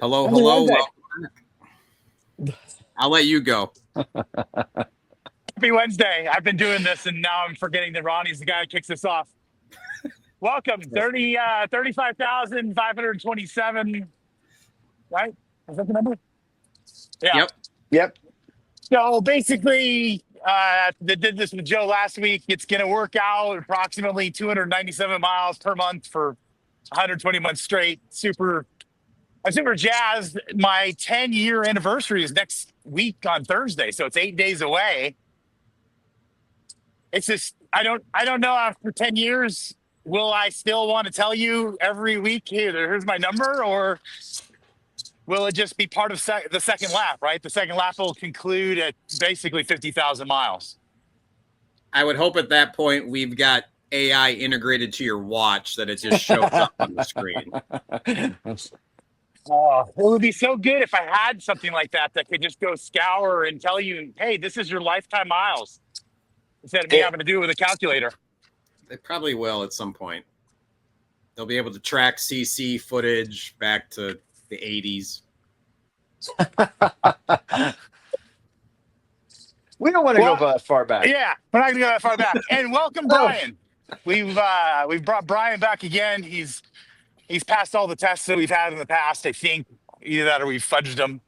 Hello, Happy hello. Wednesday. I'll let you go. Happy Wednesday. I've been doing this and now I'm forgetting that Ronnie's the guy who kicks us off. Welcome. 35,527, right? Is that the number? Yeah. Yep. Yep. So basically, they did this with Joe last week. It's going to work out approximately 297 miles per month for 120 months straight. I'm super jazzed. My 10-year anniversary is next week on Thursday, so it's 8 days away. It's just I don't know after 10 years will I still want to tell you every week, here's my number, or will it just be part of the second lap, right? The second lap will conclude at basically 50,000 miles. I would hope at that point we've got AI integrated to your watch that it just shows up on the screen. Oh, it would be so good if I had something like that could just go scour and tell you, hey, this is your lifetime miles, instead of me having to do it with a calculator. They probably will at some point. They'll be able to track CC footage back to the 80s. We don't want to go that far back. Yeah, we're not going to go that far back. And welcome, Brian. We've brought Brian back again. He's passed all the tests that we've had in the past. I think either that or we've fudged them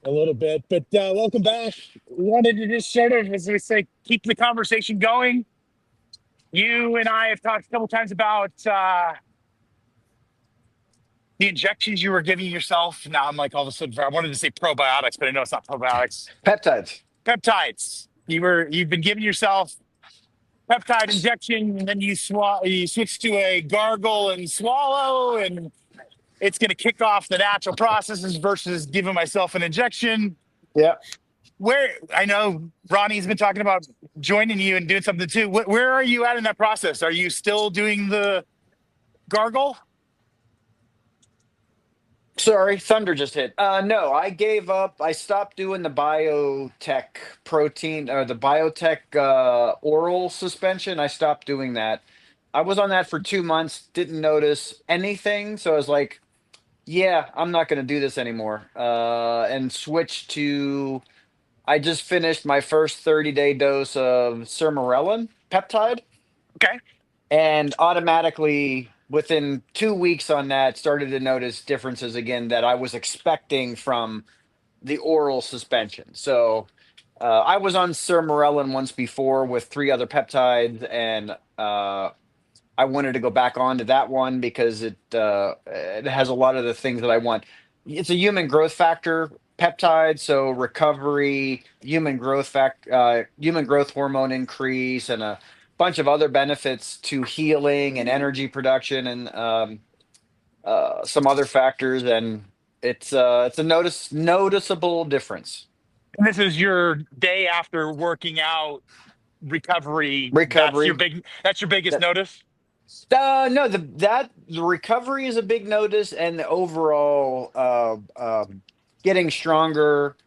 a little bit. But welcome back. We wanted to just sort of, as we say, keep the conversation going. You and I have talked a couple times about the injections you were giving yourself. Now I'm like all of a sudden, I wanted to say probiotics, but I know it's not probiotics. Peptides. You've been giving yourself peptide injection, and then you switch to a gargle and swallow, and it's going to kick off the natural processes versus giving myself an injection. Yeah. Where I know Ronnie's been talking about joining you and doing something too. Where are you at in that process? Are you still doing the gargle? Sorry, thunder just hit. No, I gave up. I stopped doing the biotech protein or the biotech oral suspension. I stopped doing that. I was on that for 2 months, didn't notice anything. So I was like, yeah, I'm not going to do this anymore. And switched to, I just finished my first 30-day dose of sermorelin peptide. Okay. And automatically within 2 weeks on that started to notice differences again that I was expecting from the oral suspension. So I was on sermorelin once before with 3 other peptides, and I wanted to go back onto that one because it has a lot of the things that I want. It's a human growth factor peptide, so recovery, human growth hormone increase, and a bunch of other benefits to healing and energy production, and some other factors, and it's a noticeable difference. And this is your day after working out recovery. That's your biggest notice. No, the recovery is a big notice, and the overall getting stronger.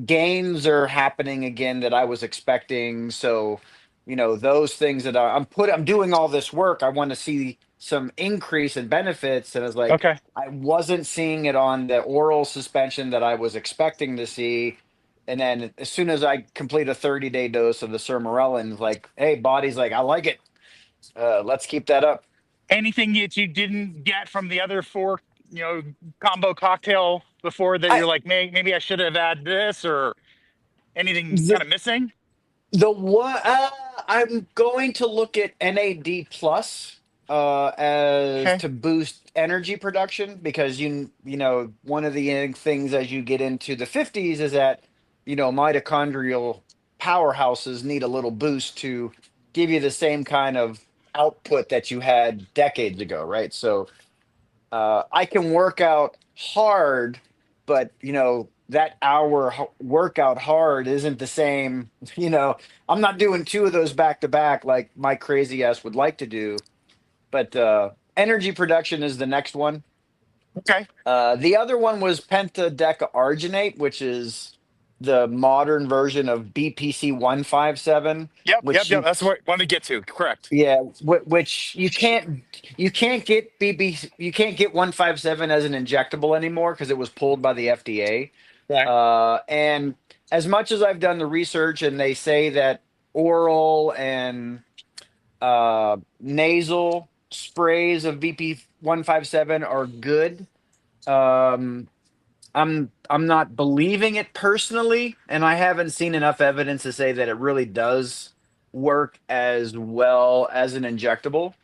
Gains are happening again that I was expecting. So, those things that I'm doing all this work. I want to see some increase in benefits, and I was like, okay, I wasn't seeing it on the oral suspension that I was expecting to see. And then as soon as I complete a 30-day dose of the sermorelin, like, hey, body's like, I like it. Let's keep that up. Anything that you didn't get from the other 4, combo cocktail before that you're like, maybe I should have had this, or anything kind of missing? The one I'm going to look at NAD plus as to boost energy production, because one of the things as you get into the 50s is that mitochondrial powerhouses need a little boost to give you the same kind of output that you had decades ago, right? So I can work out hard, but that hour workout hard isn't the same. I'm not doing 2 of those back to back like my crazy ass would like to do. But energy production is the next one. Okay. The other one was pentadecaarginate, which is the modern version of BPC 157, Yep, which you that's what I wanted to get to. Correct. yeah, which you can't get 157 as an injectable anymore because it was pulled by the FDA. Right. And as much as I've done the research, and they say that oral and nasal sprays of VP 157 are good. Um, I'm not believing it personally, and I haven't seen enough evidence to say that it really does work as well as an injectable.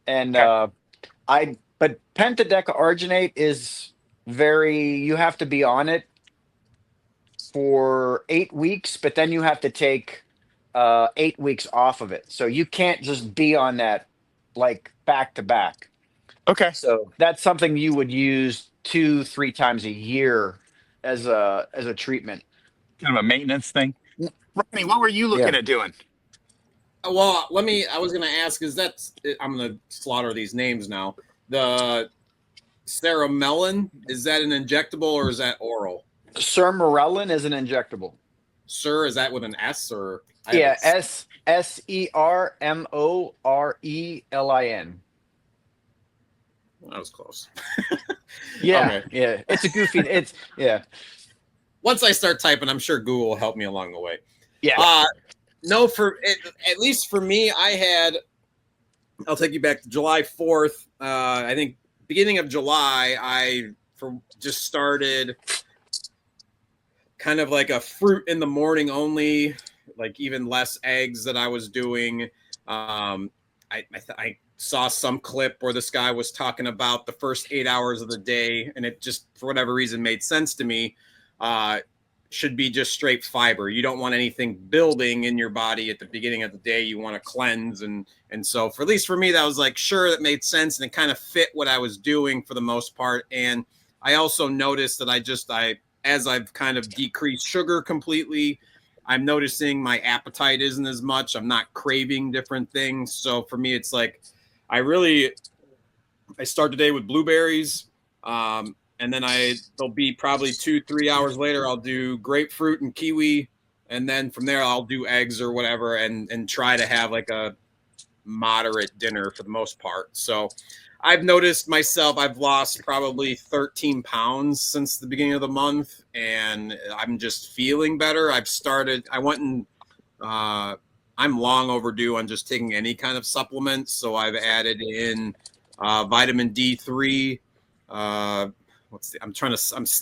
And Okay. but pentadecaarginate is very, you have to be on it for 8 weeks, but then you have to take 8 weeks off of it. So you can't just be on that like back to back. Okay. So that's something you would use 2-3 times a year as a treatment. Kind of a maintenance thing. Ronnie, what were you Yeah. looking at doing? Well, I was going to ask, I'm going to slaughter these names now. The Ceremelin, is that an injectable or is that oral? Sermorelin is an injectable. Sir, is that with an S or? Yeah, Sermorelin. That was close. Yeah, Okay. yeah. It's a goofy. It's yeah, Once I start typing, I'm sure Google will help me along the way. yeah. No, at least for me, I'll take you back to July 4th. I think beginning of July, I just started kind of like a fruit in the morning only, like even less eggs that I was doing. I saw some clip where this guy was talking about the first 8 hours of the day, and it just, for whatever reason, made sense to me. Should be just straight fiber. You don't want anything building in your body at the beginning of the day. You want to cleanse. And so for at least for me, that was like, sure, that made sense. And it kind of fit what I was doing for the most part. And I also noticed that as I've kind of decreased sugar completely, I'm noticing my appetite isn't as much. I'm not craving different things. So for me, it's like, I start the day with blueberries. And then there'll be probably 2-3 hours later, I'll do grapefruit and kiwi. And then from there, I'll do eggs or whatever and try to have like a moderate dinner for the most part. So I've noticed myself, I've lost probably 13 pounds since the beginning of the month, and I'm just feeling better. I'm long overdue on just taking any kind of supplements. So I've added in vitamin D3,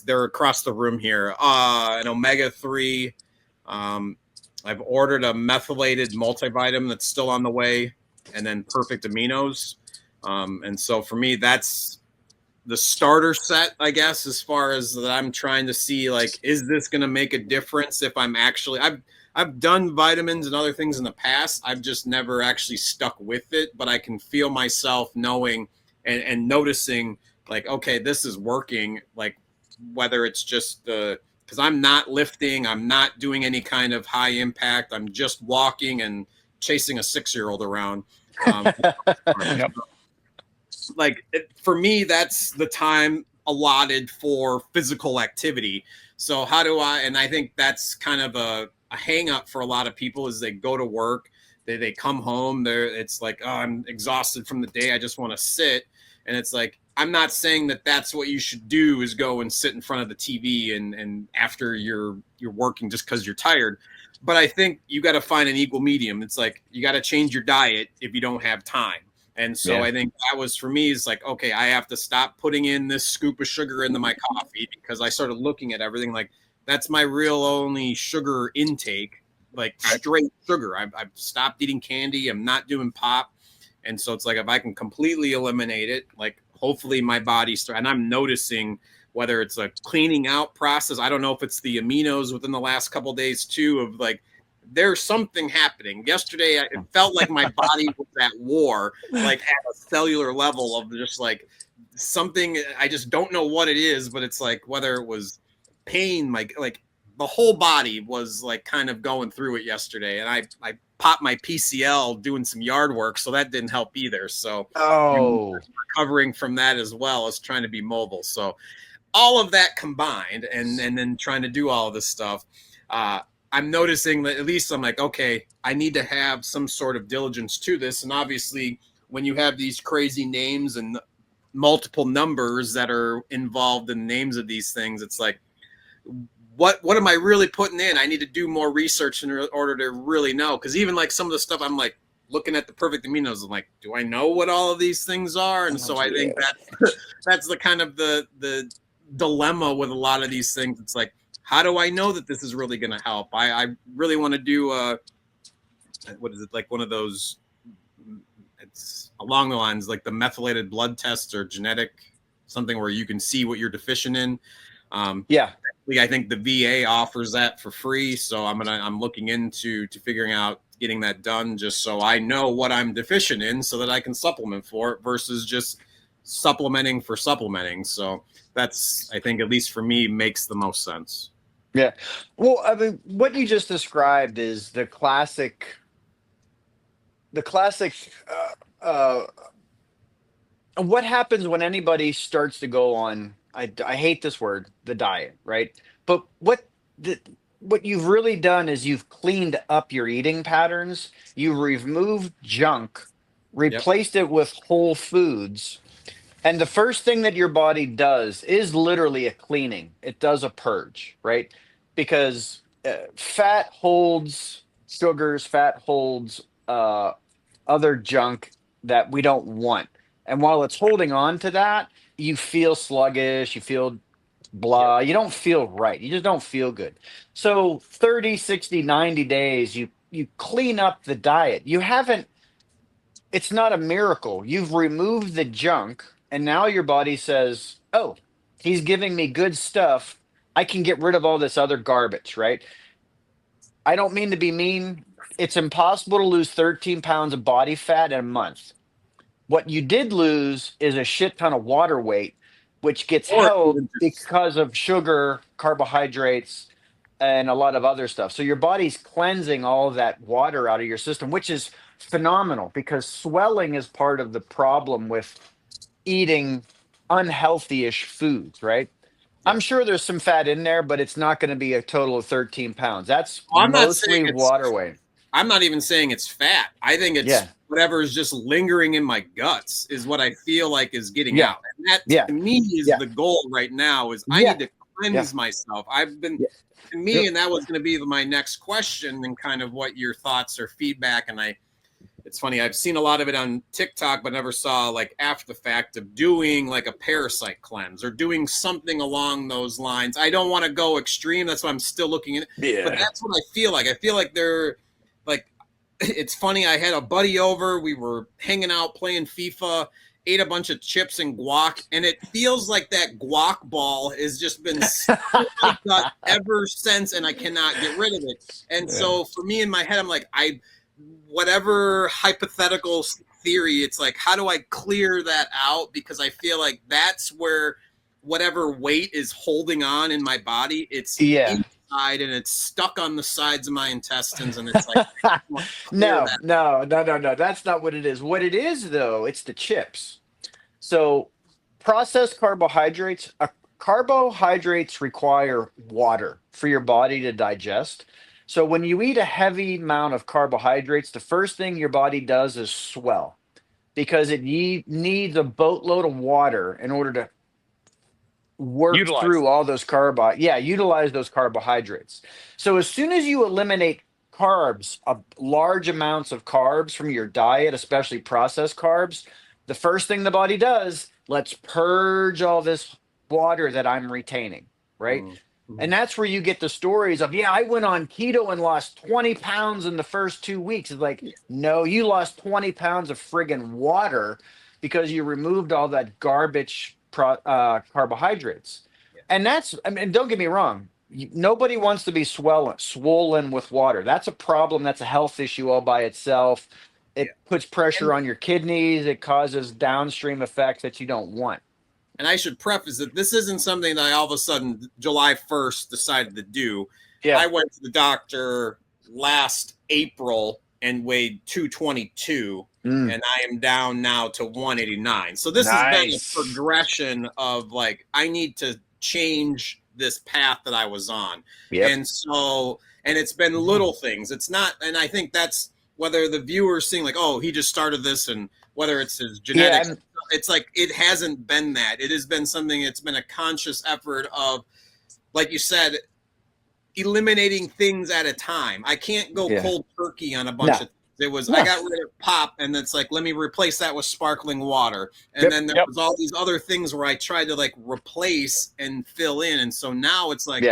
they're across the room here. An omega-3. I've ordered a methylated multivitamin that's still on the way, and then perfect aminos. And so for me, that's the starter set, I guess, as far as that I'm trying to see, like, is this going to make a difference if I'm actually, I've done vitamins and other things in the past. I've just never actually stuck with it, but I can feel myself knowing and noticing, like, okay, this is working, like whether it's just because I'm not lifting, I'm not doing any kind of high impact. I'm just walking and chasing a 6-year-old around. Yep. For me, that's the time allotted for physical activity. So and I think that's kind of a hang up for a lot of people is they go to work, they come home, it's like, oh, I'm exhausted from the day, I just want to sit. And it's like, I'm not saying that that's what you should do is go and sit in front of the TV and after you're working just because you're tired. But I think you got to find an equal medium. It's like, you got to change your diet if you don't have time. And so I think that was for me, is like, okay, I have to stop putting in this scoop of sugar into my coffee, because I started looking at everything like that's my real only sugar intake, like straight sugar. I've stopped eating candy. I'm not doing pop. And so it's like, if I can completely eliminate it, like hopefully my body and I'm noticing whether it's a cleaning out process. I don't know if it's the aminos within the last couple of days too, of like, there's something happening. Yesterday, it felt like my body was at war, like at a cellular level of just like something. I just don't know what it is, but it's like whether it was pain, like the whole body was like kind of going through it yesterday. And I popped my PCL doing some yard work, so that didn't help either. So recovering from that as well as trying to be mobile. So all of that combined, and then trying to do all of this stuff. I'm noticing that at least I'm like, okay, I need to have some sort of diligence to this. And obviously, when you have these crazy names and multiple numbers that are involved in the names of these things, it's like, what am I really putting in? I need to do more research in order to really know. Because even like some of the stuff, I'm like looking at the perfect aminos. I'm like, do I know what all of these things are? And so I think that's the kind of the dilemma with a lot of these things. It's like, how do I know that this is really going to help? I really want to do what is it, like one of those? It's along the lines like the methylated blood test or genetic something where you can see what you're deficient in. I think the VA offers that for free, so I'm looking into figuring out getting that done just so I know what I'm deficient in so that I can supplement for it versus just supplementing for supplementing. So that's, I think, at least for me, makes the most sense. Yeah. Well, I mean, what you just described is the classic what happens when anybody starts to go on, I hate this word, the diet, right? But what you've really done is you've cleaned up your eating patterns. You've removed junk, replaced it with whole foods. And the first thing that your body does is literally a cleaning. It does a purge, right? Because fat holds sugars, fat holds other junk that we don't want. And while it's holding on to that, you feel sluggish, you feel blah, you don't feel right. You just don't feel good. So 30, 60, 90 days, you clean up the diet. You haven't, it's not a miracle. You've removed the junk, and now your body says, oh, he's giving me good stuff. I can get rid of all this other garbage, right? I don't mean to be mean. It's impossible to lose 13 pounds of body fat in a month. What you did lose is a shit ton of water weight, which gets held because of sugar, carbohydrates, and a lot of other stuff. So your body's cleansing all of that water out of your system, which is phenomenal because swelling is part of the problem with eating unhealthy-ish foods, right? I'm sure there's some fat in there, but it's not going to be a total of 13 pounds. That's mostly water weight. I'm not even saying it's fat. I think it's whatever is just lingering in my guts is what I feel like is getting out. And that to me is the goal right now is I need to cleanse myself. I've been to me, and that was going to be my next question and kind of what your thoughts or feedback. And it's funny, I've seen a lot of it on TikTok, but never saw like after the fact of doing like a parasite cleanse or doing something along those lines. I don't want to go extreme. That's why I'm still looking at it. Yeah. But that's what I feel like. I feel like they're like, it's funny. I had a buddy over. We were hanging out playing FIFA, ate a bunch of chips and guac, and it feels like that guac ball has just been gut ever since, and I cannot get rid of it. And so for me in my head, I'm like, whatever hypothetical theory, it's like, how do I clear that out? Because I feel like that's where whatever weight is holding on in my body, it's inside and it's stuck on the sides of my intestines, and it's like no, that's not what it is. What it is though, it's the chips. So processed carbohydrates require water for your body to digest. So when you eat a heavy amount of carbohydrates, the first thing your body does is swell because it needs a boatload of water in order to work through all those utilize those carbohydrates. So as soon as you eliminate carbs, large amounts of carbs from your diet, especially processed carbs, the first thing the body does, let's purge all this water that I'm retaining, right? Mm-hmm. And that's where you get the stories of, I went on keto and lost 20 pounds in the first 2 weeks. It's like, no, you lost 20 pounds of friggin' water because you removed all that garbage carbohydrates. And that's, I mean, don't get me wrong. Nobody wants to be swollen with water. That's a problem. That's a health issue all by itself. It puts pressure on your kidneys. It causes downstream effects that you don't want. And I should preface that this isn't something that I all of a sudden July 1st decided to do. Yeah. I went to the doctor last April and weighed 222, and I am down now to 189. So this has been a progression of like, I need to change this path that I was on. Yep. And so, and it's been little things. It's not, and I think that's whether the viewer's seeing like, oh, he just started this, and whether it's his genetics, it's like, it hasn't been that. It has been something, it's been a conscious effort of, like you said, eliminating things at a time. I can't go cold turkey on a bunch of things. It was, I got rid of pop, and it's like, let me replace that with sparkling water. And then there was all these other things where I tried to like replace and fill in. And so now it's like,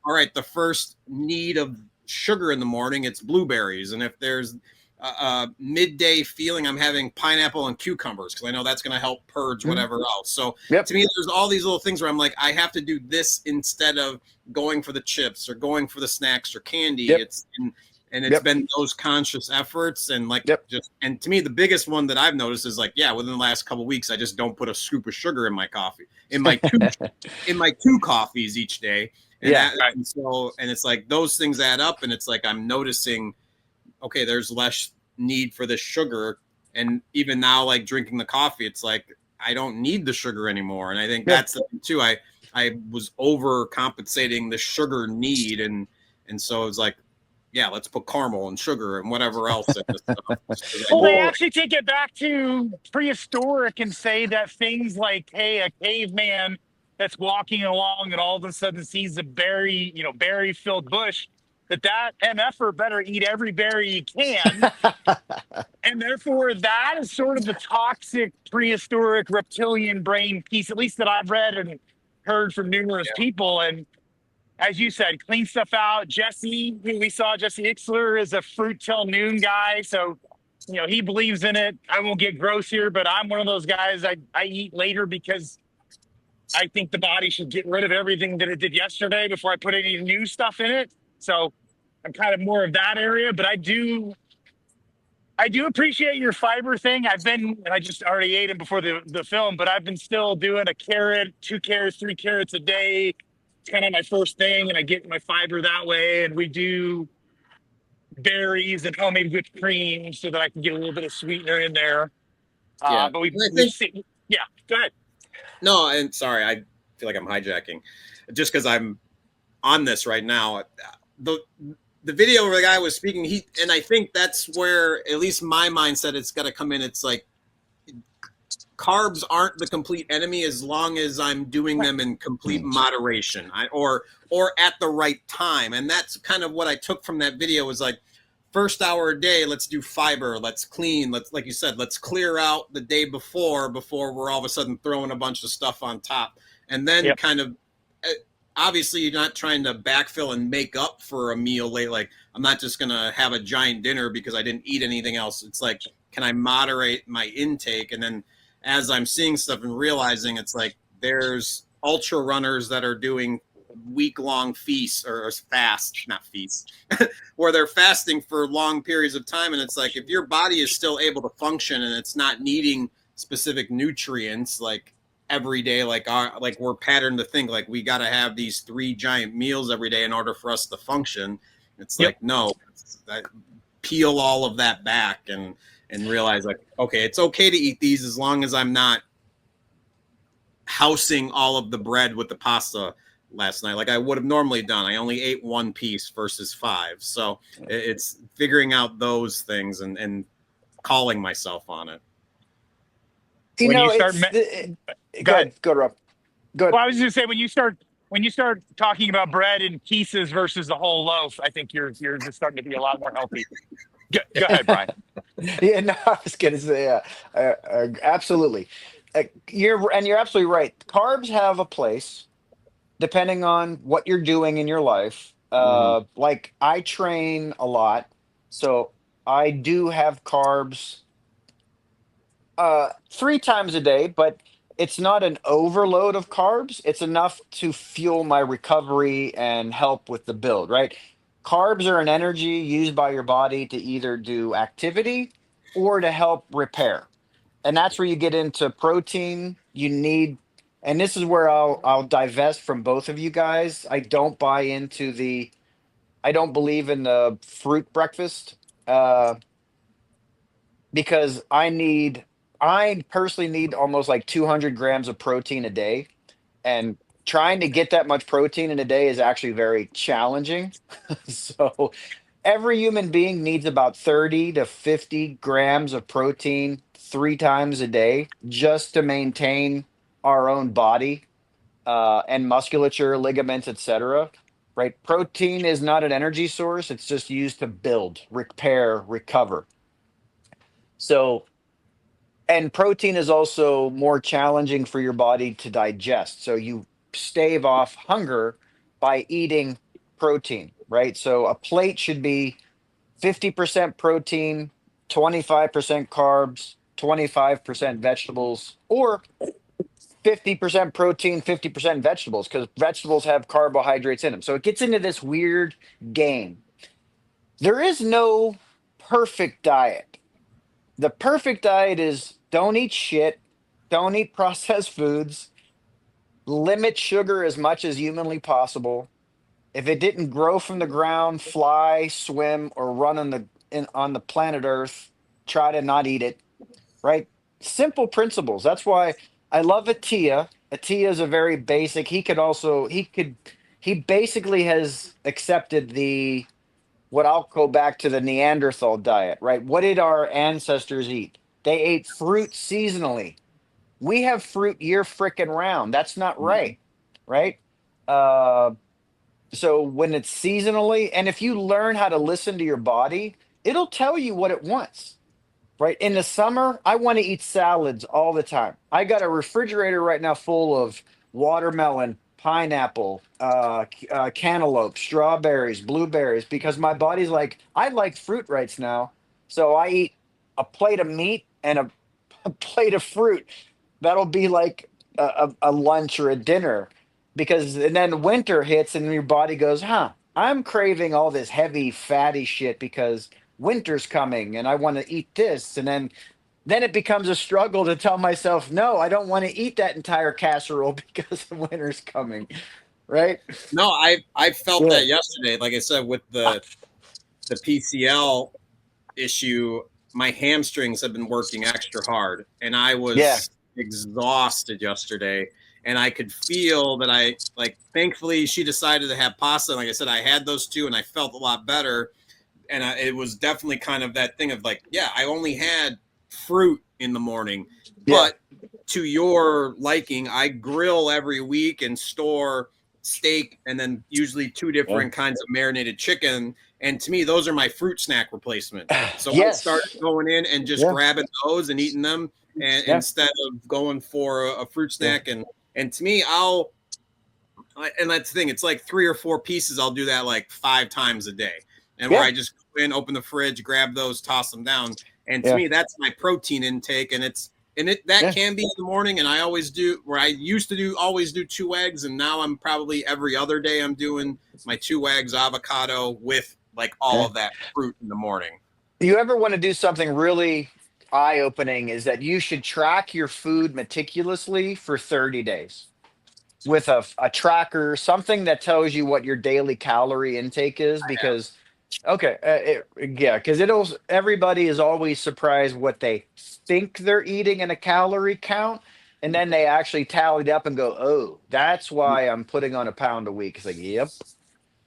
all right, the first need of sugar in the morning, it's blueberries. And if there's a midday feeling, I'm having pineapple and cucumbers, because I know that's going to help purge whatever else. So to me, there's all these little things where I'm like, I have to do this instead of going for the chips or going for the snacks or candy. It's it's been those conscious efforts, and like just, and to me, the biggest one that I've noticed is like, within the last couple of weeks, I just don't put a scoop of sugar in my coffee, in my two coffees each day. And and so, and it's like those things add up, and it's like I'm noticing, okay, there's less need for this sugar. And even now, like drinking the coffee, it's like I don't need the sugar anymore. And I think that's the thing too. I was overcompensating the sugar need, and so it's like, let's put caramel and sugar and whatever else in this stuff. Well, they actually take it back to prehistoric and say that things like, hey, a caveman that's walking along and all of a sudden sees a berry-filled bush, that MFer better eat every berry he can. And therefore, that is sort of the toxic prehistoric reptilian brain piece, at least that I've read and heard from numerous people. And as you said, clean stuff out. Jesse, who we saw, Jesse Ixler, is a fruit till noon guy. So, he believes in it. I won't get gross here, but I'm one of those guys. I eat later because I think the body should get rid of everything that it did yesterday before I put any new stuff in it. So I'm kind of more of that area, but I do appreciate your fiber thing. I just already ate it before the film, but I've been still doing a carrot, 2 carrots, 3 carrots a day. It's kind of my first thing, and I get my fiber that way. And we do berries and homemade whipped cream so that I can get a little bit of sweetener in there. But go ahead. No, and sorry, I feel like I'm hijacking just because I'm on this right now. The video where the guy was speaking, and I think that's where at least my mindset it's got to come in. It's like carbs aren't the complete enemy as long as I'm doing them in complete moderation or at the right time. And that's kind of what I took from that video was like, first hour a day, let's do fiber, let's clean, like you said, let's clear out the day before we're all of a sudden throwing a bunch of stuff on top. And then kind of, obviously you're not trying to backfill and make up for a meal late. Like I'm not just going to have a giant dinner because I didn't eat anything else. It's like, can I moderate my intake? And then as I'm seeing stuff and realizing it's like, there's ultra runners that are doing week-long feasts or fast, not feasts, where they're fasting for long periods of time. And it's like, if your body is still able to function and it's not needing specific nutrients, like every day, like we're patterned to think like we got to have these 3 giant meals every day in order for us to function. It's like, no, peel all of that back and realize like, okay, it's okay to eat these as long as I'm not housing all of the bread with the pasta last night like I would have normally done. I only ate 1 piece versus 5. So it's figuring out those things and calling myself on it. Go ahead, Rob. Go ahead. Well, I was just saying when you start talking about bread in pieces versus the whole loaf, I think you're just starting to be a lot more healthy. Go ahead, Brian. I was going to say, absolutely. You're absolutely right. Carbs have a place depending on what you're doing in your life. Like I train a lot, so I do have carbs 3 times a day, but it's not an overload of carbs. It's enough to fuel my recovery and help with the build, right? Carbs are an energy used by your body to either do activity or to help repair. And that's where you get into protein. You need, and this is where I'll divest from both of you guys. I don't believe in the fruit breakfast because I personally need almost like 200 grams of protein a day. And trying to get that much protein in a day is actually very challenging. So every human being needs about 30 to 50 grams of protein 3 times a day just to maintain our own body and musculature, ligaments, etc. Right? Protein is not an energy source. It's just used to build, repair, recover. So, and protein is also more challenging for your body to digest. So you stave off hunger by eating protein, right? So a plate should be 50% protein, 25% carbs, 25% vegetables, or 50% protein, 50% vegetables, because vegetables have carbohydrates in them. So it gets into this weird game. There is no perfect diet. The perfect diet is don't eat shit, don't eat processed foods, limit sugar as much as humanly possible. If it didn't grow from the ground, fly, swim, or run on the planet Earth, try to not eat it. Right? Simple principles. That's why I love Atia. Atia is a very basic. He basically has accepted the what I'll go back to the Neanderthal diet, right? What did our ancestors eat? They ate fruit seasonally. We have fruit year frickin' round. That's not right, right? Uh, so when it's seasonally, and if you learn how to listen to your body, it'll tell you what it wants. Right. In the summer, I want to eat salads all the time. I got a refrigerator right now full of watermelon, pineapple, cantaloupe, strawberries, blueberries, because my body's like, I like fruit right now. So I eat a plate of meat and a plate of fruit. That'll be like a lunch or a dinner. Because, and then winter hits and your body goes, huh, I'm craving all this heavy, fatty shit because winter's coming and I want to eat this. And then it becomes a struggle to tell myself, no, I don't want to eat that entire casserole because the winter's coming. Right? No, I felt Yeah. that yesterday. Like I said, with the PCL issue, my hamstrings have been working extra hard, and I Yeah. was exhausted yesterday. And I could feel that I like. Thankfully, she decided to have pasta. And like I said, I had those two, and I felt a lot better. And it was definitely kind of that thing of like, yeah, I only had fruit in the morning, Yeah. but to your liking, I grill every week and store steak and then usually two Yeah. different kinds of marinated chicken. And to me, those are my fruit snack replacement. So I started Yes. going in and just Yeah. grabbing those and eating them, and Yeah. instead of going for a fruit Yeah. snack. And to me, and that's the thing, it's like 3 or 4 pieces. I'll do that like 5 times a day, and where Yeah. I just go in, open the fridge, grab those, toss them down. And to Yeah. me, that's my protein intake. And that Yeah. can be in the morning. And I always do, where I used to always do 2 eggs. And now I'm probably every other day I'm doing my 2 eggs, avocado with like all Yeah. of that fruit in the morning. You ever want to do something really eye opening is that you should track your food meticulously for 30 days with a tracker, something that tells you what your daily calorie intake is. Because, okay, yeah, because everybody is always surprised what they think they're eating in a calorie count. And then they actually tallied up and go, oh, that's why I'm putting on a pound a week. It's like, yep.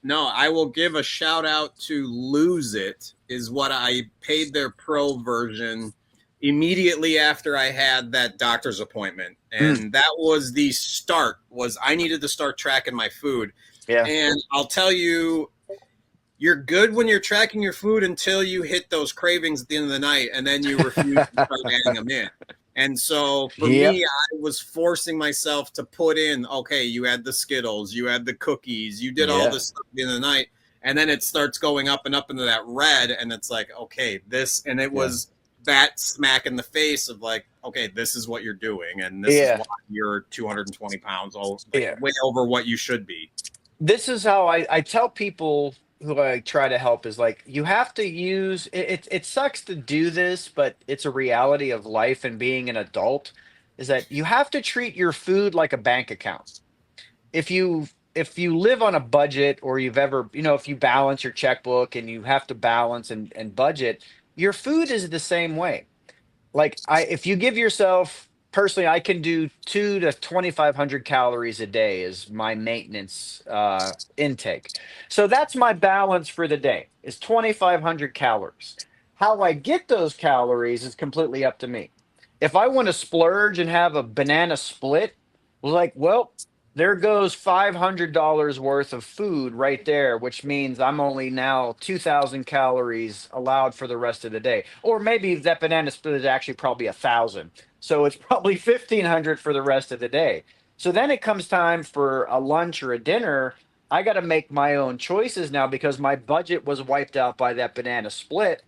No, I will give a shout out to Lose It, is what I paid their pro version immediately after I had that doctor's appointment. Mm, And that was the start, was I needed to start tracking my food. yeah. And I'll tell you, you're good when you're tracking your food until you hit those cravings at the end of the night, and then you refuse to start adding them in. And so for Yep. me, I was forcing myself to put in, okay, you had the Skittles, you had the cookies, you did all Yeah. this stuff at the end of the night. And then it starts going up and up into that red. And it's like, okay, and it Yeah. was that smack in the face of like, okay, this is what you're doing. And this is Yeah. why you're 220 pounds, Yeah. way over what you should be. This is how I tell people who I try to help is like you have to use it sucks to do this, but it's a reality of life and being an adult is that you have to treat your food like a bank account. If you live on a budget or you've ever, if you balance your checkbook and you have to balance and budget, your food is the same way. Like if you give yourself personally, I can do 2 to 2,500 calories a day is my maintenance intake. So that's my balance for the day is 2,500 calories. How I get those calories is completely up to me. If I want to splurge and have a banana split, like, well, there goes $500 worth of food right there, which means I'm only now 2,000 calories allowed for the rest of the day. Or maybe that banana split is actually probably 1,000. So it's probably 1,500 for the rest of the day. So then it comes time for a lunch or a dinner. I got to make my own choices now because my budget was wiped out by that banana split.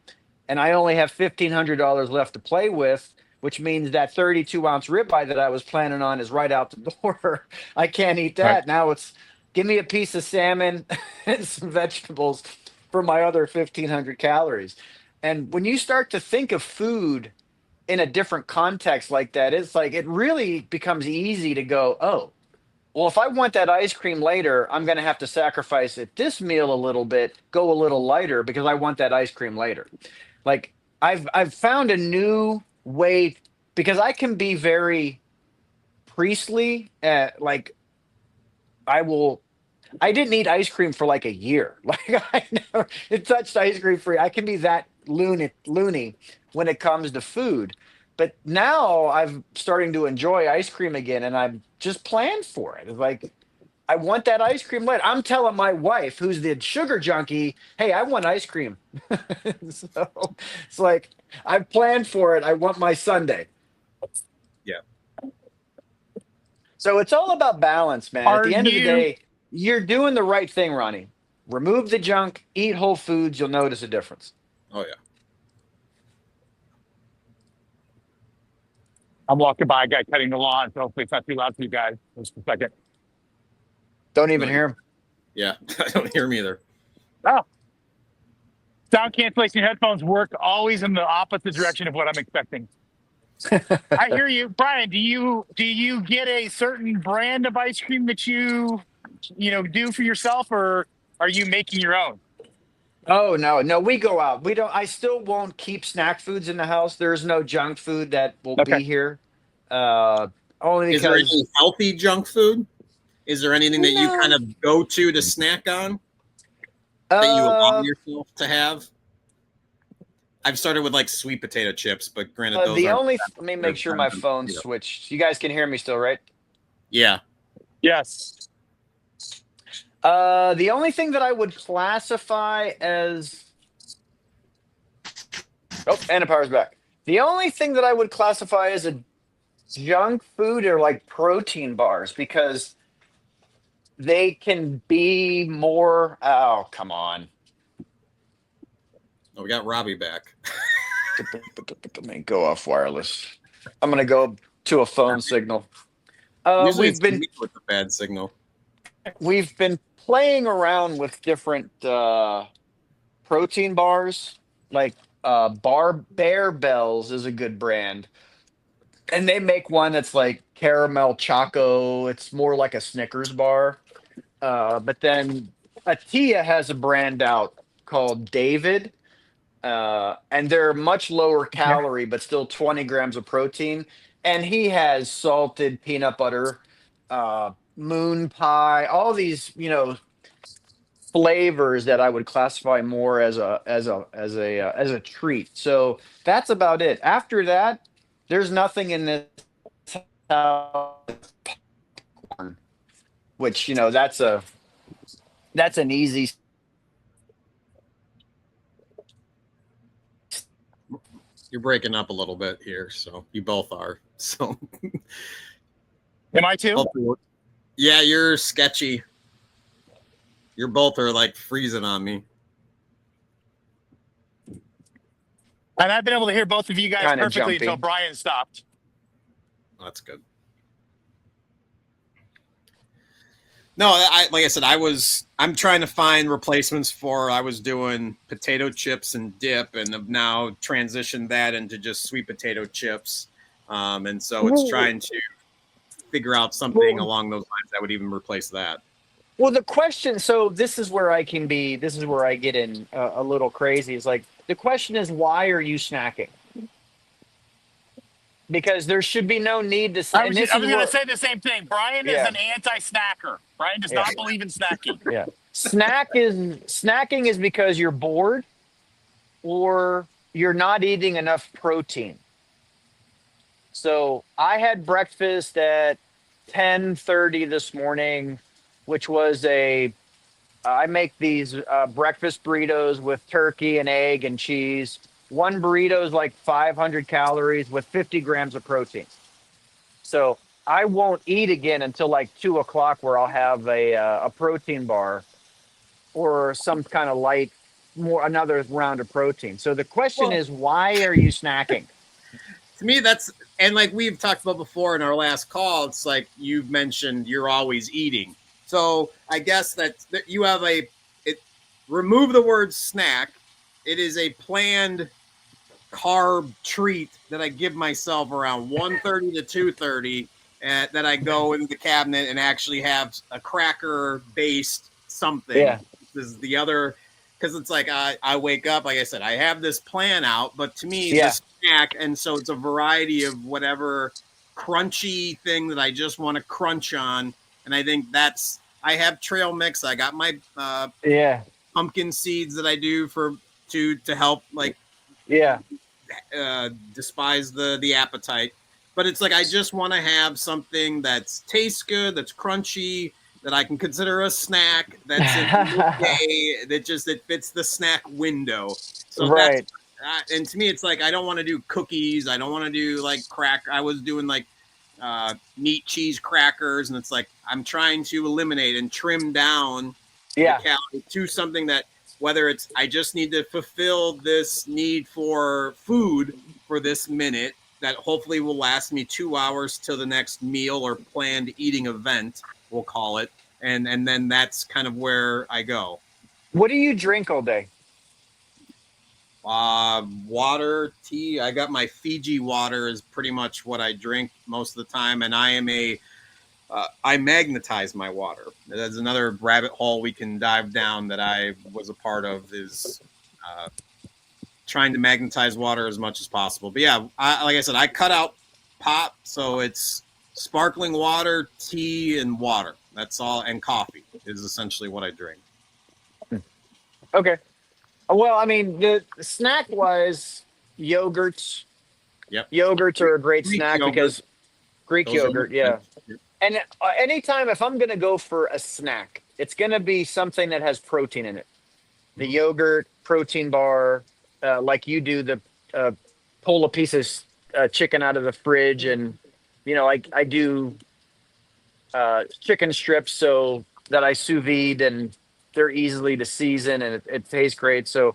And I only have $1,500 left to play with, which means that 32-ounce ribeye that I was planning on is right out the door. I can't eat Right. that. Now it's give me a piece of salmon and some vegetables for my other 1,500 calories. And when you start to think of food in a different context like that, it's like it really becomes easy to go, oh, well, if I want that ice cream later, I'm going to have to sacrifice at this meal a little bit, go a little lighter because I want that ice cream later. Like I've found a new way because I can be very priestly. Like I will. I didn't eat ice cream for like a year. Like I never it touched ice cream free. I can be that loony when it comes to food. But now I'm starting to enjoy ice cream again, and I'm just planned for it. It's like I want that ice cream later. I'm telling my wife, who's the sugar junkie, hey, I want ice cream. So it's like I've planned for it. I want my Sunday. Yeah. So it's all about balance, man. At Are the end of the you? day, you're doing the right thing, Ronnie. Remove the junk, eat whole foods, you'll notice a difference. Oh yeah. I'm walking by a guy cutting the lawn, so hopefully it's not too loud for you guys. Just a second. Don't even No, hear him. yeah. I don't hear me either. Oh, sound cancellation headphones work always in the opposite direction of what I'm expecting. I hear you, Brian. Do you get a certain brand of ice cream that you do for yourself, or are you making your own? Oh no, we go out. We don't I still won't keep snack foods in the house. There's no junk food that will Okay. be here. Uh Only Is there because any healthy junk food? Is there anything that you kind no. of go to snack on that you allow Uh yourself to have? I've started with like sweet potato chips, but granted, those the aren't. only let me make sure my phone switched. You guys can hear me still, right? Yeah. Yes. The only thing that I would classify as and the power's back. The only thing that I would classify as a junk food are like protein bars because they can be more. Oh, come on. Oh, we got Robbie back. Let me go off wireless. I'm gonna go to a phone signal. Usually We've it's been me with the bad signal. playing around with different protein bars, like Bar Bear Bells is a good brand, and they make one that's like caramel choco. It's more like a Snickers bar. But then Atia has a brand out called David, and they're much lower Yeah. calorie, but still 20 grams of protein. And he has salted peanut butter, moon pie, all these, flavors that I would classify more as a treat. So that's about it. After that, there's nothing in this house, which that's an easy. You're breaking up a little bit here, so you both are. So Am I too? yeah, you're sketchy. You both are like freezing on me. And I've been able to hear both of you guys Kinda perfectly jumpy. until Brian stopped. That's good. No, like I said, I'm trying to find replacements for. I was doing potato chips and dip, and have now transitioned that into just sweet potato chips. And so it's trying to figure out something along those lines that would even replace that. Well, the question, so this is where I get in a little crazy. Is like the question is, why are you snacking? because there should be no need to. I And was this just, I is was going to what, say the same thing. Brian is yeah, an anti-snacker. Brian does yeah, not believe in snacking. yeah. Snacking is because you're bored or you're not eating enough protein. So I had breakfast at 10:30 this morning, which was I make these breakfast burritos with turkey and egg and cheese. One burrito is like 500 calories with 50 grams of protein. So I won't eat again until like 2 o'clock, where I'll have a protein bar or some kind of light, more another round of protein. So the question Well, is, why are you snacking? to me, that's and like we've talked about before in our last call, it's like you've mentioned you're always eating. So I guess that you have remove the word snack. It is a planned carb treat that I give myself around 1:30 to 2:30, that I go into the cabinet and actually have a cracker based something. Yeah, This is the other, because it's like I wake up, like I said, I have this plan out, but to me, yeah. the snack, and so it's a variety of whatever crunchy thing that I just want to crunch on. And I think I have trail mix. I got my Yeah, pumpkin seeds that I do to help like yeah, despise the appetite. But it's like I just want to have something that's tastes good, that's crunchy, that I can consider a snack, that's in midday, that fits the snack window. So that's right. and to me, it's like I don't want to do cookies. I don't want to do like I was doing like meat cheese crackers, and it's like I'm trying to eliminate and trim down the Yeah, calorie to something that, whether it's I just need to fulfill this need for food for this minute that hopefully will last me 2 hours till the next meal or planned eating event, we'll call it. And then that's kind of where I go. what do you drink all day? Water, tea. I got my Fiji water is pretty much what I drink most of the time. And I magnetize my water. That's another rabbit hole we can dive down that I was a part of, is trying to magnetize water as much as possible. But yeah, like I said, I cut out pop, so it's sparkling water, tea, and water. That's all, and coffee is essentially what I drink. Okay. Well, I mean, the snack wise, yogurts. Yep. Yogurts are a great Greek snack yogurt. because Greek Those are yogurt, yeah. And anytime if I'm gonna go for a snack, it's gonna be something that has protein in it. The yogurt, protein bar, like you do, the pull a piece of chicken out of the fridge, and I do chicken strips so that I sous vide, and they're easily to season, and it tastes great. So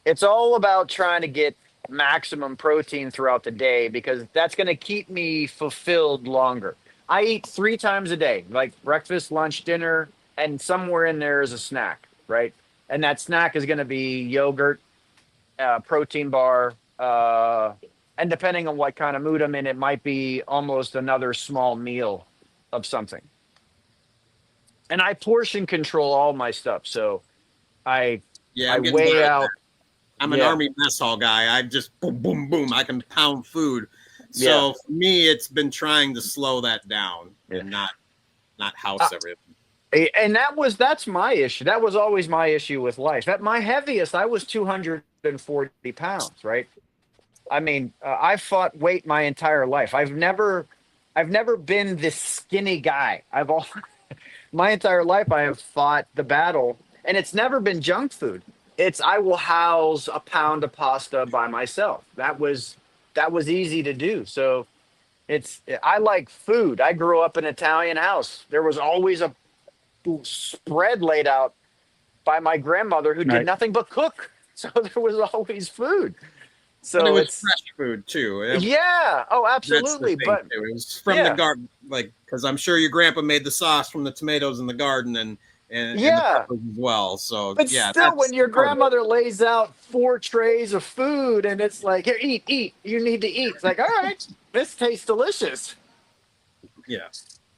it's all about trying to get maximum protein throughout the day, because that's going to keep me fulfilled longer. I eat 3 times a day, like breakfast, lunch, dinner, and somewhere in there is a snack, right? And that snack is going to be yogurt, protein bar, and depending on what kind of mood I'm in, it might be almost another small meal of something. And I portion control all my stuff, so I Yeah, I I'm getting weigh better at out. that. I'm an Yeah, army mess hall guy. I just boom, boom, boom. I can pound food. yeah. So for me, it's been trying to slow that down Yeah. and not Uh, house everything. and that's my issue. That was always my issue with life. At my heaviest, I was 240 pounds, right? I mean, I've fought weight my entire life. I've never been this skinny guy. My entire life I have fought the battle, and it's never been junk food. It's I will house a pound of pasta by myself. That was easy to do. So I like food. I grew up in an Italian house. There was always a spread laid out by my grandmother, who did Right. nothing but cook. So there was always food. But it So was it's fresh food too. yeah. Oh, That's the absolutely. thing But too. It was from the yeah, garden, like, because I'm sure your grandpa made the sauce from the tomatoes in the garden, and the yeah. peppers as well. So But yeah, still, when that's your part of it. grandmother lays out 4 trays of food and it's like, here, eat, eat, you need to eat. It's like, all right, this tastes delicious. Yeah.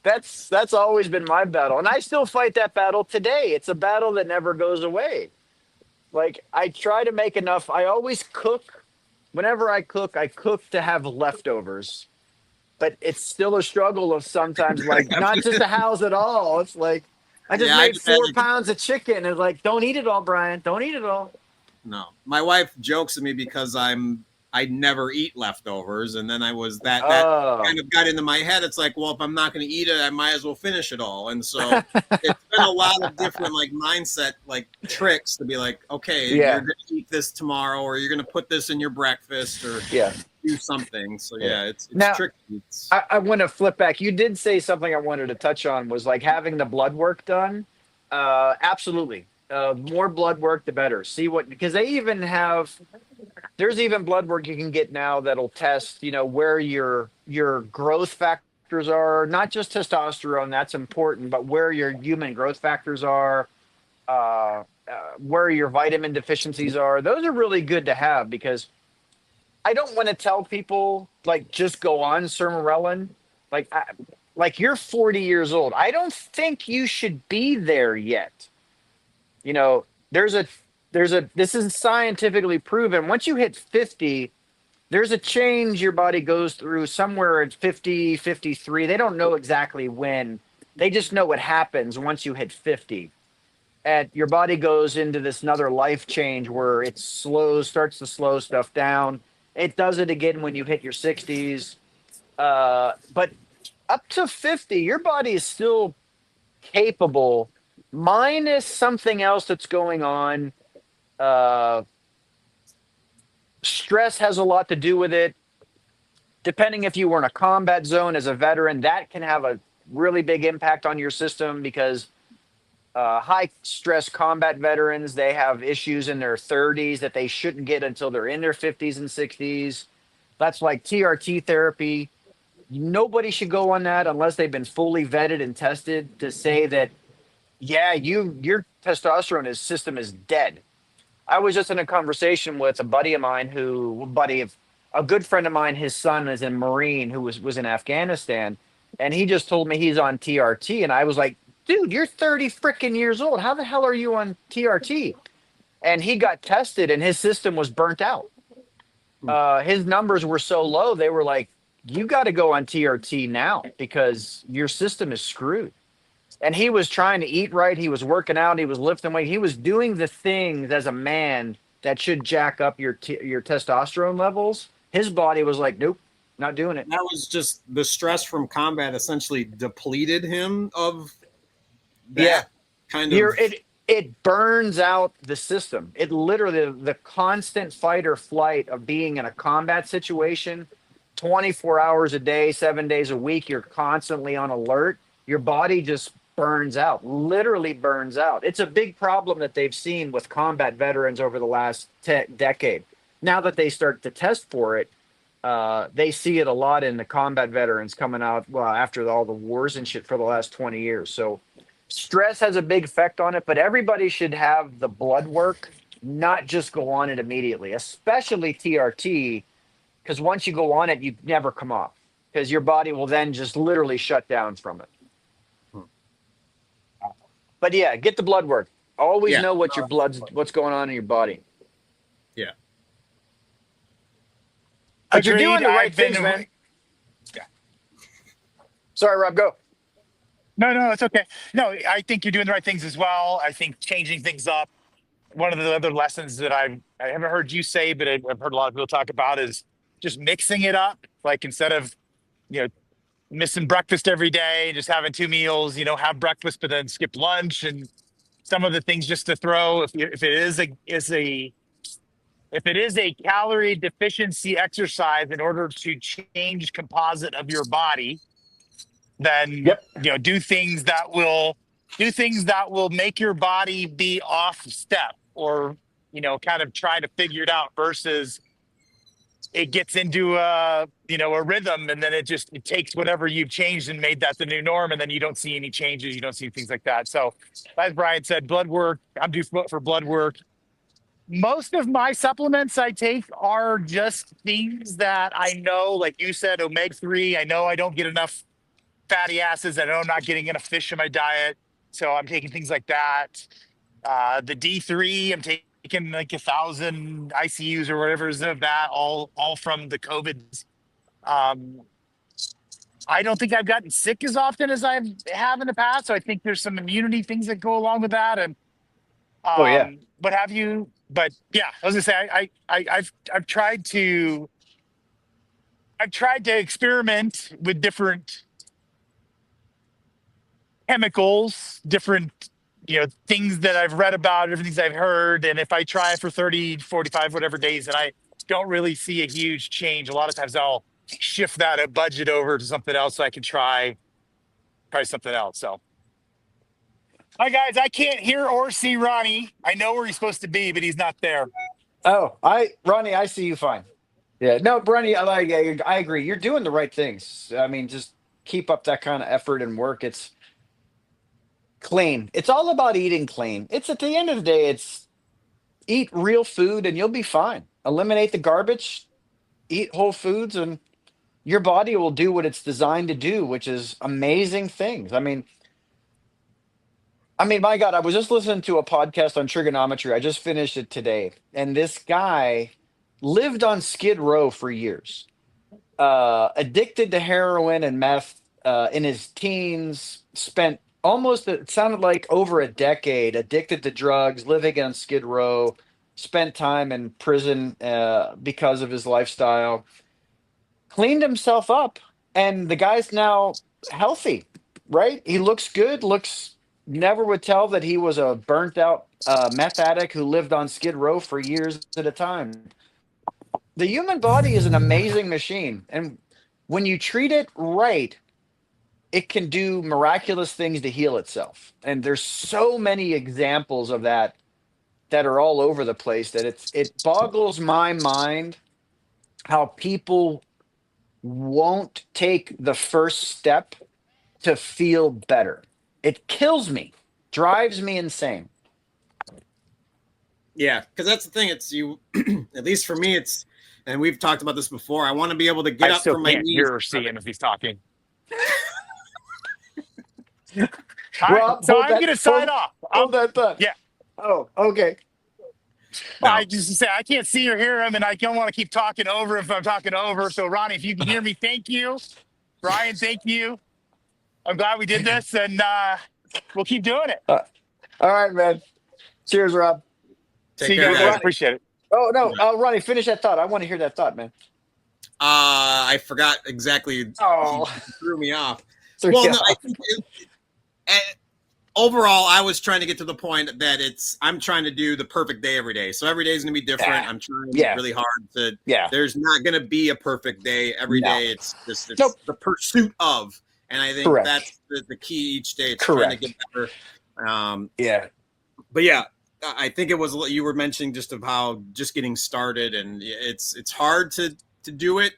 That's always been my battle. And I still fight that battle today. It's a battle that never goes away. Like I try to make enough. I always cook whenever I cook to have leftovers. But it's still a struggle of sometimes like not just to house it all. It's like I just Yeah, I made just had 4 pounds of chicken and like, don't eat it all, Brian. Don't eat it all. no. My wife jokes at me because I never eat leftovers, and then I was that Oh, kind of got into my head. It's like, well, if I'm not going to eat it, I might as well finish it all. And so it's been a lot of different like mindset like tricks to be like, okay, you're yeah, going to eat this tomorrow, or you're going to put this in your breakfast, or yeah, do something. So yeah. yeah, it's Now tricky. It's I want to flip back. You did say something I wanted to touch on was like having the blood work done. Absolutely. More blood work, the better. See what because they even have there's even blood work you can get now that'll test, where your growth factors are, not just testosterone, that's important, but where your human growth factors are, where your vitamin deficiencies are. Those are really good to have because I don't want to tell people like just go on Sermorelin. Like, like you're 40 years old. I don't think you should be there yet. You know, this is scientifically proven. Once you hit 50, there's a change your body goes through somewhere at 50, 53. They don't know exactly when. They just know what happens once you hit 50. And your body goes into this another life change where starts to slow stuff down. It does it again when you hit your 60s. But up to 50, your body is still capable, minus something else that's going on. Uh, Stress has a lot to do with it. Depending if you were in a combat zone as a veteran, that can have a really big impact on your system because high stress combat veterans, they have issues in their 30s that they shouldn't get until they're in their 50s and 60s. That's like TRT therapy. Nobody should go on that unless they've been fully vetted and tested to say that, yeah, your testosterone system is dead. I was just in a conversation with a buddy of mine a good friend of mine, his son is a Marine who was in Afghanistan, and he just told me he's on TRT, and I was like, dude, you're 30 freaking years old. How the hell are you on TRT? And he got tested, and his system was burnt out. His numbers were so low, they were like, you got to go on TRT now because your system is screwed. And he was trying to eat right. He was working out. He was lifting weight. He was doing the things as a man that should jack up your testosterone levels. His body was like, nope, not doing it. that was just the stress from combat essentially depleted him of Yeah, that kind of. it burns out the system. It literally the constant fight or flight of being in a combat situation, 24 hours a day, 7 days a week. You're constantly on alert. Your body just burns out, literally burns out. It's a big problem that they've seen with combat veterans over the last decade. Now that they start to test for it, they see it a lot in the combat veterans coming out well after all the wars and shit for the last 20 years. So stress has a big effect on it, but everybody should have the blood work, not just go on it immediately, especially TRT, because once you go on it, you never come off because your body will then just literally shut down from it. But yeah, get the blood work. Always Yeah. know what's going on in your body. Yeah. But you're doing Agreed. the right I've been. things, man. Yeah. Sorry, Rob, go. No, it's okay. No, I think you're doing the right things as well. I think changing things up. One of the other lessons that I haven't heard you say, but I've heard a lot of people talk about is just mixing it up. Like instead of you know missing breakfast every day, just having 2 meals. Have breakfast but then skip lunch and some of the things just to throw. If it is a calorie deficiency exercise in order to change composite of your body, then Yep. do things that will make your body be off step or kind of try to figure it out versus it gets into a rhythm and then it takes whatever you've changed and made that the new norm and then you don't see any changes, you don't see things like that. So as Brian said, blood work, I'm due for blood work. Most of my supplements I take are just things that I know, like you said, omega-3. I know I don't get enough fatty acids. I know I'm not getting enough fish in my diet. So I'm taking things like that. The D3, I'm taking taken like 1,000 ICUs or whatever is of that, all from the COVID. I don't think I've gotten sick as often as I have in the past. So I think there's some immunity things that go along with that. And Oh yeah. but have you? But yeah, I was gonna say I've tried to experiment with different chemicals, different things that I've read about, different things I've heard. And if I try it for 30, 45, whatever days, and I don't really see a huge change, a lot of times I'll shift that budget over to something else so I can try something else. So, hi guys, I can't hear or see Ronnie. I know where he's supposed to be, but he's not there. Oh, Ronnie, I see you fine. Yeah, no, Ronnie, I agree. You're doing the right things. I mean, just keep up that kind of effort and work. It's clean. It's all about eating clean. It's at the end of the day, it's eat real food and you'll be fine. Eliminate the garbage, eat whole foods, and your body will do what it's designed to do, which is amazing things. I mean, my God, I was just listening to a podcast on trigonometry. I just finished it today. And this guy lived on Skid Row for years, addicted to heroin and meth in his teens, spent almost, it sounded like over a decade, addicted to drugs, living on Skid Row, spent time in prison because of his lifestyle, cleaned himself up. And the guy's now healthy, right? He looks good, never would tell that he was a burnt out meth addict who lived on Skid Row for years at a time. The human body is an amazing machine. And when you treat it right, it can do miraculous things to heal itself. And there's so many examples of that are all over the place that it boggles my mind how people won't take the first step to feel better. It kills me, drives me insane. Yeah, because that's the thing. It's you, at least for me, it's, and we've talked about this before. I want to be able to get I up still from my can't knees. hear or see him if he's talking. Rob, So I'm going to sign off. Hold that thought. Yeah. Oh, okay. No. I just say I can't see or hear him, and I don't want to keep talking over if I'm talking over. So Ronnie, if you can hear me, thank you. Brian, thank you. I'm glad we did this, and we'll keep doing it. All right, man. Cheers, Rob. See you care, guys. guys. Appreciate it. Oh no, Ronnie, finish that thought. I want to hear that thought, man. I forgot exactly. Oh. He threw me off. Threw Well, you no, I off. think overall, I was trying to get to the point that I'm trying to do the perfect day every day. So every day is going to be different. Yeah. I'm trying Yeah. really hard to. Yeah. There's not going to be a perfect day every No. day. It's just Nope. the pursuit of, and I think Correct. that's the key each day. It's Correct. trying to get better. Yeah. But yeah, I think it was you were mentioning just of how just getting started, and it's hard to do it.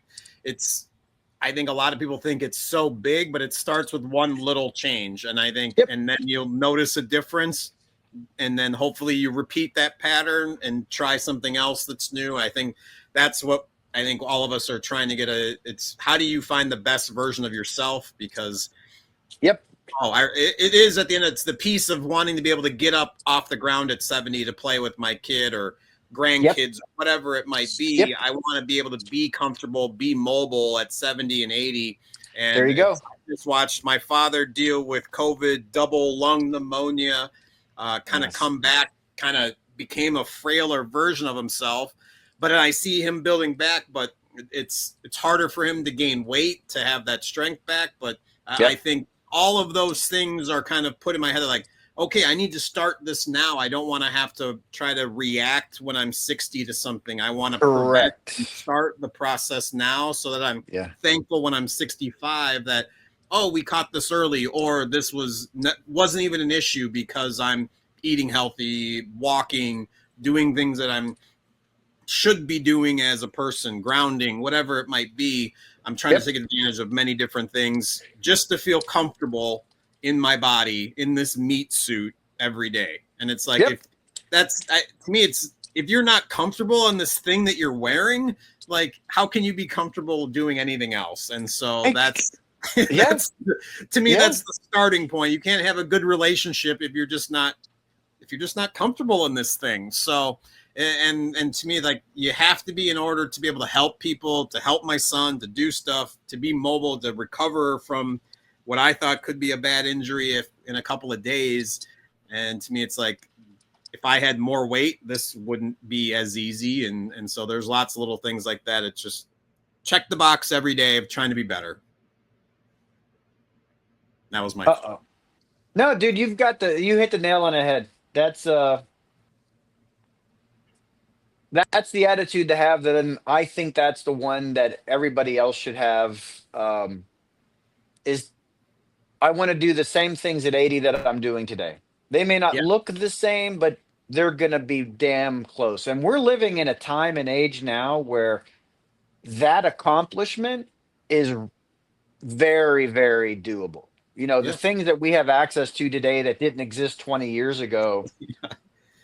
I think a lot of people think it's so big, but it starts with one little change. And I think, and then you'll notice a difference. And then hopefully you repeat that pattern and try something else that's new. I think that's what I think all of us are trying to get it's how do you find the best version of yourself? Because it is at the end, it's the piece of wanting to be able to get up off the ground at 70 to play with my kid or grandkids, whatever it might be. I want to be able to be comfortable, be mobile at 70 and 80. And there you go. I just watched my father deal with COVID, double lung pneumonia, kind of come back, kind of became a frailer version of himself. But I see him building back, but it's harder for him to gain weight, to have that strength back. But I think all of those things are kind of put in my head like, okay, I need to start this now. I don't want to have to try to react when I'm 60 to something. I want to start the process now so that I'm thankful when I'm 65 that, we caught this early, or this wasn't even an issue because I'm eating healthy, walking, doing things that I'm should be doing as a person, grounding, whatever it might be. I'm trying to take advantage of many different things just to feel comfortable in my body in this meat suit every day. And it's like, to me, it's, if you're not comfortable in this thing that you're wearing, like, how can you be comfortable doing anything else? And so that's to me, that's the starting point. You can't have a good relationship if you're just not if you're just not comfortable in this thing. So, and to me, like, you have to be in order to be able to help people, to help my son, to do stuff, to be mobile, to recover from what I thought could be a bad injury if in a couple of days. And to me, it's like, if I had more weight, this wouldn't be as easy. And so there's lots of little things like that. It's just check the box every day of trying to be better. That was my. No, dude, you hit the nail on the head. That's the attitude to have. That I think that's the one that everybody else should have. Is I want to do the same things at 80 that I'm doing today. They may not look the same, but they're going to be damn close. And we're living in a time and age now where that accomplishment is very, very doable. You know, the things that we have access to today that didn't exist 20 years ago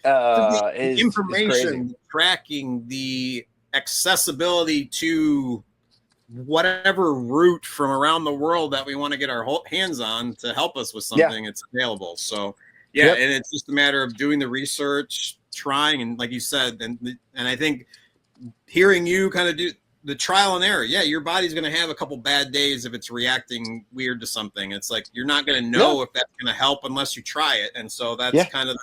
is information, is tracking, the accessibility to whatever route from around the world that we want to get our hands on to help us with something. It's available. So and it's just a matter of doing the research, trying, and like you said, and I think hearing you kind of do the trial and error. Yeah, your body's going to have a couple bad days if it's reacting weird to something. It's like you're not going to know if that's going to help unless you try it. And so that's kind of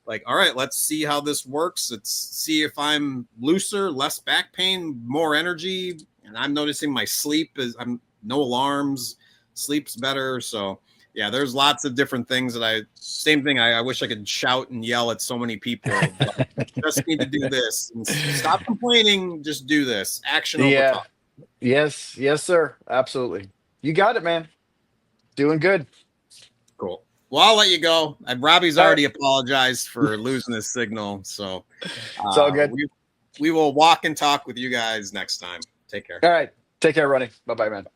like, all right, let's see how this works. Let's see if I'm looser, less back pain, more energy. And I'm noticing my sleep I'm no alarms, sleep's better. So yeah, there's lots of different things that I wish I could shout and yell at so many people. Just need to do this and stop complaining. Just do this. Action over talk. Yes, sir. Absolutely. You got it, man. Doing good. Cool. Well, I'll let you go. Robbie's already apologized for losing his signal. So it's all good. We will walk and talk with you guys next time. Take care. All right. Take care, Ronnie. Bye-bye, man.